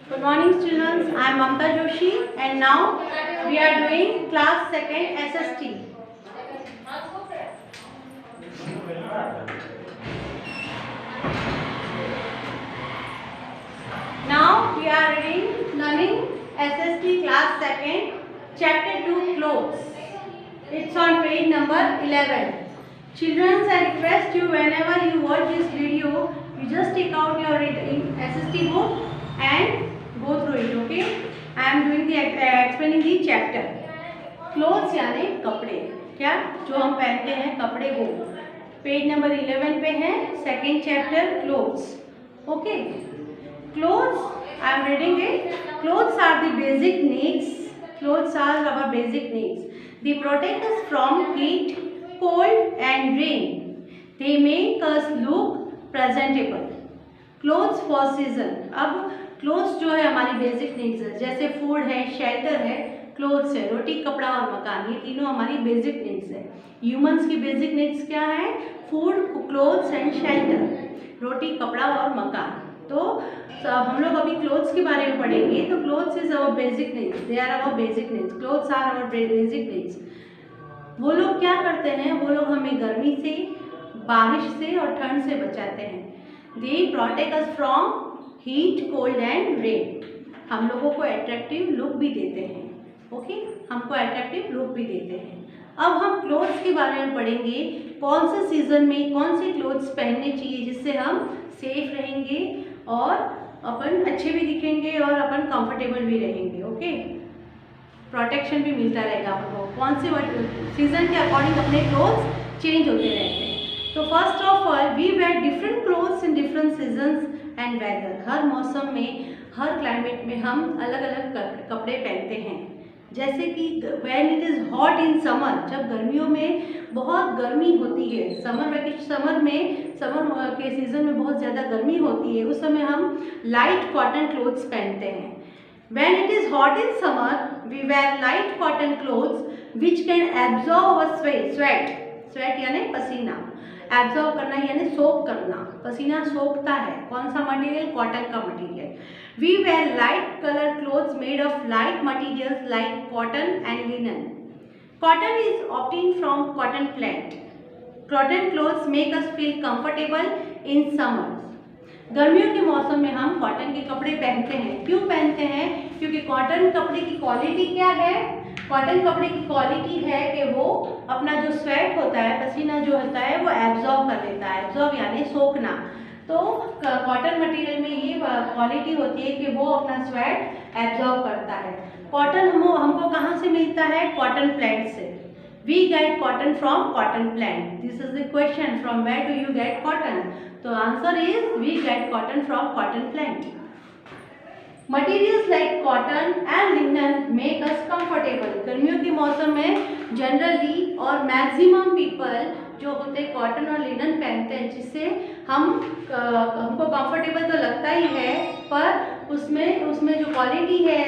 Good morning students, I am Mamta Joshi and now we are doing class 2nd SST. Now we are learning SST class 2nd chapter 2 clothes. It's on page number 11. Children, I request you whenever you watch this video, you just take out your SST book and go through it. Okay, I am doing the explaining the chapter. Clothes यानी कपड़े, क्या जो हम पहनते हैं कपड़े, वो page number 11 पे है, second chapter clothes. Okay, clothes I am reading it. Clothes are the basic needs. Clothes are our basic needs. They protect us from heat, cold and rain. They make us look presentable. Clothes for season. अब clothes जो है हमारी basic needs है, जैसे food है, shelter है, clothes है, रोटी कपड़ा और मकान, ये तीनों हमारी बेसिक नीड्स है. ह्यूमंस की बेसिक नीड्स क्या है? Food, clothes and shelter. रोटी कपड़ा और मकान. तो हम लोग अभी क्लोथ्स के बारे में पढ़ेंगे. तो clothes is our basic needs. They are our basic needs. Clothes are our basic needs. वो लोग क्या करते हैं? वो लोग हमें गर्मी से, बारिश से और ठंड से बचाते हैं. दे protect us from heat, cold and rain. हम लोगों को अट्रैक्टिव लुक भी देते हैं. ओके, हमको अट्रैक्टिव लुक भी देते हैं. अब हम क्लोथ्स के बारे में पढ़ेंगे. कौन से सीजन में कौन से क्लोथ्स पहनने चाहिए जिससे हम सेफ रहेंगे और अपन अच्छे भी दिखेंगे और अपन कंफर्टेबल भी रहेंगे. ओके, प्रोटेक्शन भी मिलता रहेगा आपको. कौन से सीजन के अकॉर्डिंग अपने क्लोथ्स चेंज होते रहते हैं. तो first of all we wear different clothes in different seasons and weather. हर मौसम में, हर क्लाइमेट में हम अलग अलग कपड़े पहनते हैं. जैसे कि when it is hot in summer, जब गर्मियों में बहुत गर्मी होती है, समर के सीज़न में बहुत ज़्यादा गर्मी होती है, उस समय हम लाइट कॉटन क्लोथ्स पहनते हैं. When it is hot in summer, we wear light cotton clothes which can absorb our sweat. Sweat यानी पसीना. Absorb करना यानी सोख करना. पसीना सोखता है. कौन सा मटेरियल? कॉटन का material. We wear light color clothes made of light materials like cotton and linen. Cotton is obtained from cotton plant. Cotton clothes make us feel comfortable in summer. गर्मियों के मौसम में हम कॉटन के कपड़े पहनते हैं. क्यों पहनते हैं? क्योंकि कॉटन कपड़े की क्वालिटी क्या है? कॉटन कपड़े की क्वालिटी है कि वो अपना जो स्वेट होता है, पसीना जो होता है, वो एब्जॉर्ब कर लेता है. एब्जॉर्ब यानी सोखना. तो कॉटन मटेरियल में ये क्वालिटी होती है कि वो अपना स्वेट एब्जॉर्ब करता है. कॉटन हमको कहाँ से मिलता है? कॉटन प्लांट से. We get cotton from cotton plant. This is the question. From where do you get cotton? So answer is we get cotton from cotton plant. Materials like cotton and linen make us comfortable. गर्मियों के मौसम में generally और maximum people जो होते हैं cotton और linen पहनते हैं, जिससे हमको कंफर्टेबल तो लगता ही है, पर उसमें जो क्वालिटी है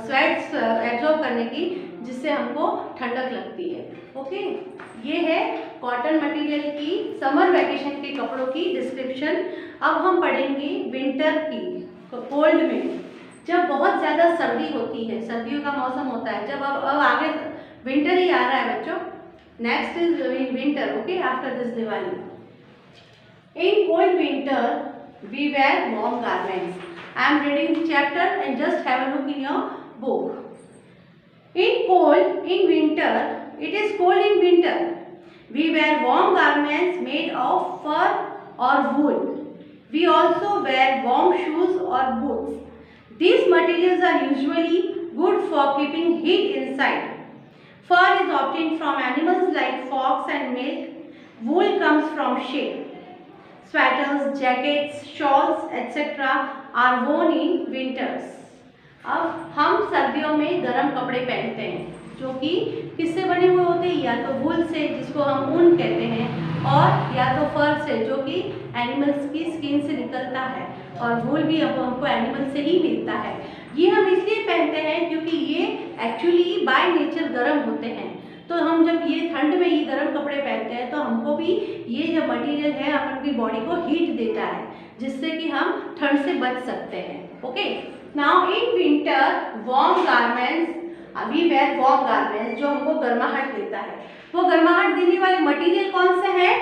स्वेट्स एब्जॉर्ब करने की, जिससे हमको ठंडक लगती है. ओके, ये है कॉटन मटेरियल की समर वैकेशन के कपड़ों की डिस्क्रिप्शन. अब हम पढ़ेंगे विंटर की. कोल्ड में जब बहुत ज़्यादा सर्दी होती है, सर्दियों का मौसम होता है, जब अब आगे विंटर ही आ रहा है बच्चों. Next is winter. Okay, after this Diwali. In cold winter we wear warm garments. I am reading the chapter and just have a look in your book. In winter, it is cold in winter. We wear warm garments made of fur or wool. We also wear warm shoes or boots. These materials are usually good for keeping heat inside. Fur is obtained from animals like fox and milk. Wool comes from sheep. Sweaters, jackets, shawls, etc. are worn in winters. अब हम सर्दियों में गर्म कपड़े पहनते हैं, जो कि किससे बने हुए होते हैं? या तो वूल से, जिसको हम ऊन कहते हैं, और या तो फर से, जो कि एनिमल्स की स्किन से निकलता है. और वूल भी हमको एनिमल से ही मिलता है. ये हम इसलिए पहनते हैं क्योंकि ये एक्चुअली बाय नेचर गर्म होते हैं. तो हम जब ये ठंड में ये गर्म कपड़े पहनते हैं, तो हमको भी ये जो मटेरियल है अपन की बॉडी को हीट देता है, जिससे कि हम ठंड से बच सकते हैं. Okay, now in winter warm garments, अभी वेयर वार्म गारमेंट्स जो हमको गर्माहट देता है। वो गर्माहट देने वाले मटेरियल कौन से हैं?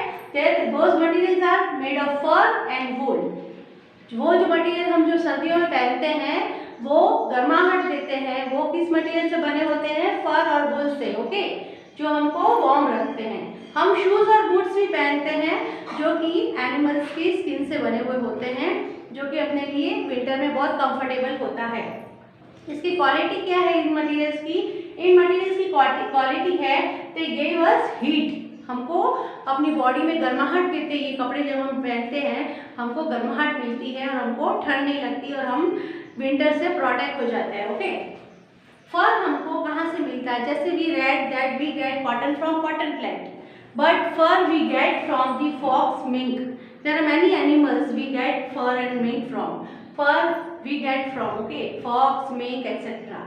Those materials are made of fur and wool. वो जो मटेरियल हम जो सर्दियों में पहनते हैं वो गर्माहट देते हैं, वो किस मटेरियल से बने होते हैं? फर और वूल से। ओके, जो हमको वार्म रखते हैं। हम शूज और बूट्स भी पहनते हैं जो कि एनिमल्स की स्किन से बने हुए होते हैं, जो कि अपने लिए विंटर में बहुत कंफर्टेबल होता है। इसकी क्वालिटी क्या है इन मटेरियल्स की? इन मटेरियल्स की क्वालिटी है दे गिव अस हीट, हमको अपनी बॉडी में गर्माहट देते हैं। ये कपड़े जब हम पहनते हैं हमको गर्माहट मिलती है और हमको ठंड नहीं लगती और हम विंटर से प्रोटेक्ट हो जाते हैं। ओके, फर हमको कहाँ से मिलता है? जैसे we read that we get cotton from cotton plant, but fur we get from the fox mink. There are many animals we get fur and mink from. Fur we get from okay fox, mink etcetera.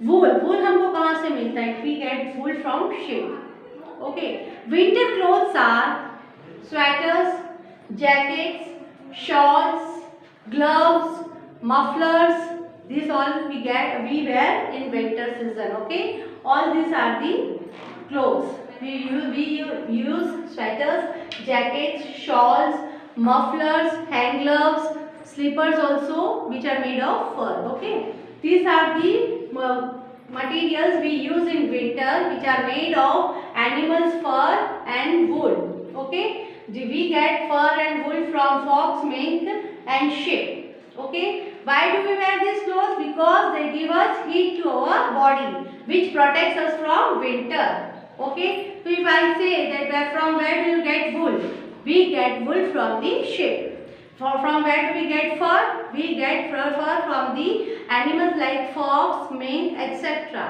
Wool, wool हमको कहाँ से मिलता है? We get wool from sheep. Okay, winter clothes are sweaters, jackets, shawls, gloves, mufflers. These all we wear in winter season. Okay, all these are the clothes. We use sweaters, jackets, shawls, mufflers, hand gloves, slippers also, which are made of fur. Okay, these are the materials we use in winter, which are made of animals fur and wool. Okay, we get fur and wool from fox, mink and sheep. Okay, why do we wear these clothes? Because they give us heat to our body, which protects us from winter. Okay, so if I say that from where do you get wool? We get wool from the sheep. From where do we get fur? We get fur from the animals like fox, mink, etc.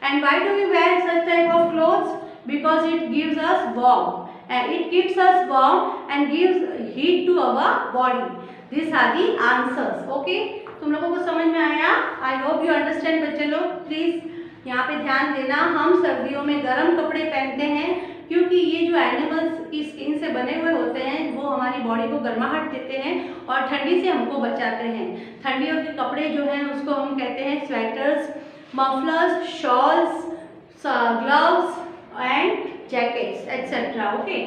And why do we wear such type of clothes? Because it gives us warmth, and it keeps us warm and gives heat to our body. These are the answers. Okay, तुम लोगों को समझ में आया? I hope you understand बच्चे लोग। Please यहाँ पे ध्यान देना, हम सर्दियों में गर्म कपड़े पहनते हैं क्योंकि ये जो एनिमल्स की स्किन से बने हुए होते हैं वो हमारी बॉडी को गर्माहट देते हैं और ठंडी से हमको बचाते हैं। ठंडियों के कपड़े जो हैं उसको हम कहते हैं sweaters, mufflers, shawls, gloves and jackets etcetera. Okay,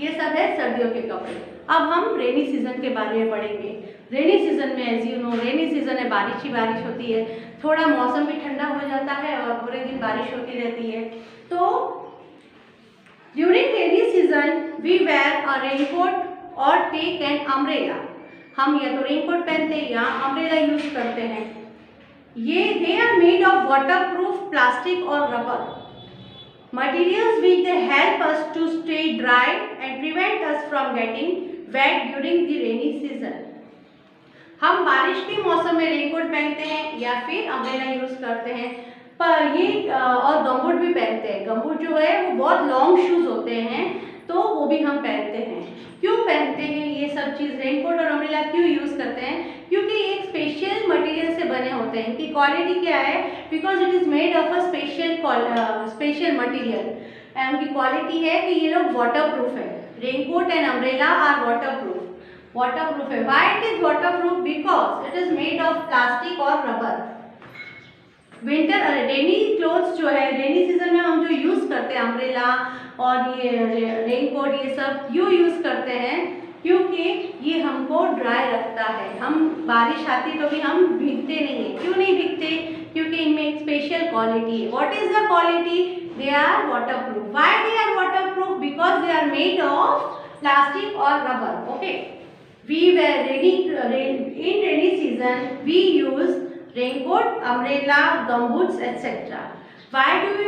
ये सब है सर्दियों के कपड़े। अब हम रेनी सीजन के बारे में पढ़ेंगे। रेनी सीजन में as you know rainy season में बारिश ही बारिश होती है, थोड़ा मौसम भी ठंडा हो जाता है और पूरे दिन बारिश होती रहती है। तो during rainy season we wear a raincoat और टेक एन अम्ब्रेला। हम या तो रेनकोट पहनते हैं या अम्ब्रेला यूज करते हैं। ये they are made of waterproof plastic और rubber materials which they help us to stay dry and prevent us from getting wet during the rainy season. हम बारिश के मौसम में रेनकोट पहनते हैं या फिर अम्ब्रेला यूज करते हैं, पर ये और गमबूट भी पहनते हैं। गमबूट जो है वो बहुत लॉन्ग शूज होते हैं तो वो भी हम पहनते हैं। क्यों पहनते हैं ये सब चीज़? रेनकोट और अम्ब्रेला क्यों यूज करते हैं? क्योंकि ये एक स्पेशल मटेरियल से बने होते हैं। इनकी क्वालिटी क्या है? Because it is made of a special material. उनकी क्वालिटी है कि ये लोग वाटरप्रूफ है। Raincoat and umbrella are waterproof है। Why it is waterproof? Because it is made of plastic और रबर। विंटर रेनी क्लोथ्स जो है रेनी सीजन में हम जो यूज करते हैं अम्ब्रेला और ये रेनकोट, ये सब क्यों यूज करते हैं? क्योंकि ये हमको ड्राई रखता है। हम बारिश आती तो भी हम भीगते नहीं है। क्यों नहीं भीगते? क्योंकि इनमें एक स्पेशल क्वालिटी है। What is the quality? They are waterproof. Why they are waterproof? Because they are made of plastic और rubber. Okay, we wear in rainy season we use raincoat, umbrella, gumboots, etc. Why do we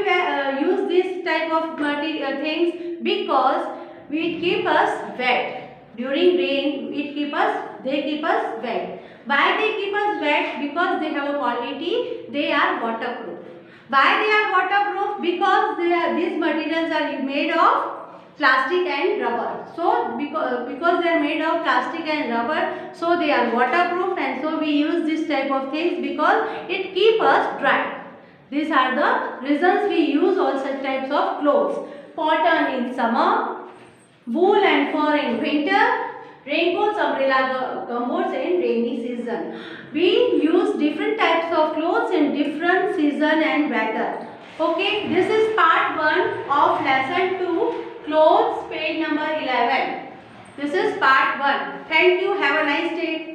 use this type of material things? Because it keep us wet. During rain, they keep us wet. Why they keep us wet? Because they have a quality, they are waterproof. Why they are waterproof? Because these materials are made of plastic and rubber. So because they are made of plastic and rubber, so they are waterproof, and so we use this type of things because it keep us dry. These are the reasons we use all such types of clothes. Cotton in summer, wool and fur in winter, raincoats, umbrella, gumboots in rainy season. We use different types of clothes in different season and weather. Okay, this is part 1 of lesson 2, clothes, page number 11. This is part 1. Thank you. Have a nice day.